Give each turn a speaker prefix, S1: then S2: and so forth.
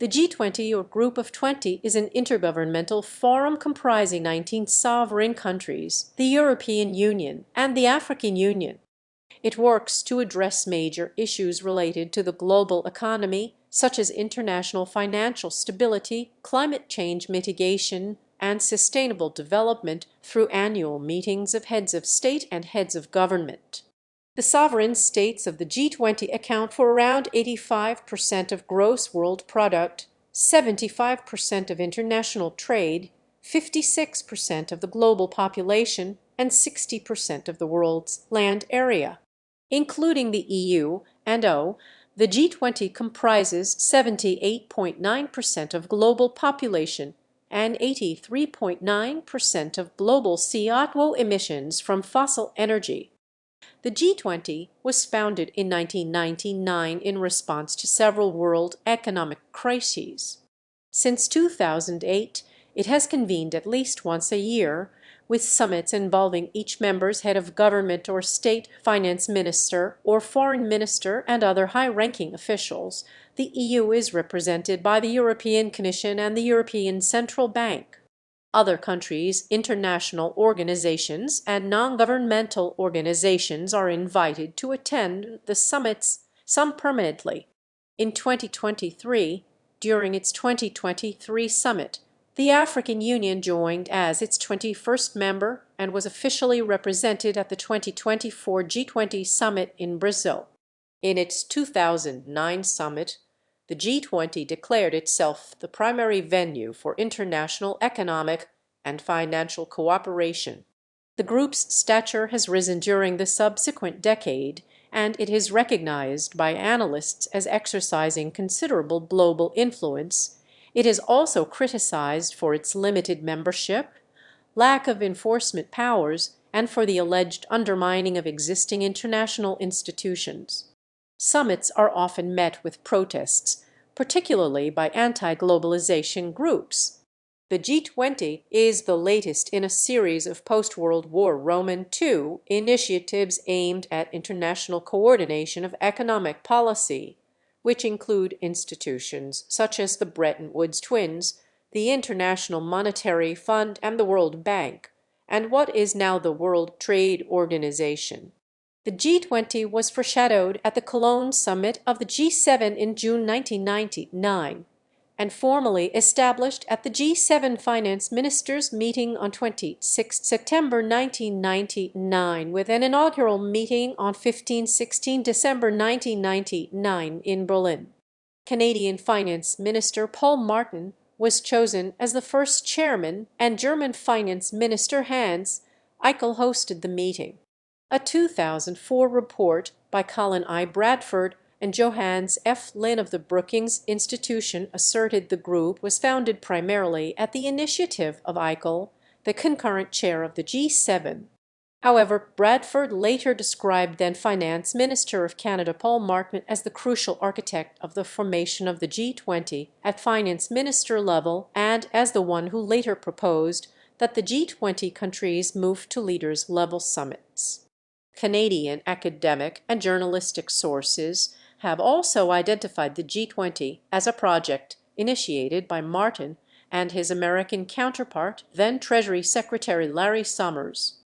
S1: The G20 or Group of 20 is an intergovernmental forum comprising 19 sovereign countries, the European Union, and the African Union. It works to address major issues related to the global economy, such as international financial stability, climate change mitigation, and sustainable development through annual meetings of heads of state and heads of government. The sovereign states of the G20 account for around 85% of gross world product, 75% of international trade, 56% of the global population, and 60% of the world's land area. Including the EU and O, the G20 comprises 78.9% of global population and 83.9% of global CO2 emissions from fossil energy. The G20 was founded in 1999 in response to several world economic crises. Since 2008, it has convened at least once a year, with summits involving each member's head of government or state, finance minister, or foreign minister, and other high-ranking officials. The EU is represented by the European Commission and the European Central Bank. Other countries, international organizations, and non-governmental organizations are invited to attend the summits, some permanently. In 2023, during its 2023 summit, the African Union joined as its 21st member and was officially represented at the 2024 G20 summit in Brazil. In its 2009 summit, the G20 declared itself the primary venue for international economic and financial cooperation. The group's stature has risen during the subsequent decade, and it is recognized by analysts as exercising considerable global influence. It is also criticized for its limited membership, lack of enforcement powers, and for the alleged undermining of existing international institutions. Summits are often met with protests, particularly by anti-globalization groups. The G20 is the latest in a series of post-World War Roman II initiatives aimed at international coordination of economic policy, which include institutions such as the Bretton Woods Twins, the International Monetary Fund, and the World Bank, and what is now the World Trade Organization. The G20 was foreshadowed at the Cologne summit of the G7 in June 1999 and formally established at the G7 finance ministers meeting on 26 September 1999 with an inaugural meeting on 15-16 December 1999 in Berlin. Canadian Finance Minister Paul Martin was chosen as the first chairman, and German Finance Minister Hans Eichel hosted the meeting. A 2004 report by Colin I. Bradford and Johannes F. Lynn of the Brookings Institution asserted the group was founded primarily at the initiative of Eichel, the concurrent chair of the G7. However, Bradford later described then Finance Minister of Canada Paul Martin as the crucial architect of the formation of the G20 at finance minister level and as the one who later proposed that the G20 countries move to leaders-level summits. Canadian academic and journalistic sources have also identified the G20 as a project initiated by Martin and his American counterpart, then Treasury Secretary Larry Summers.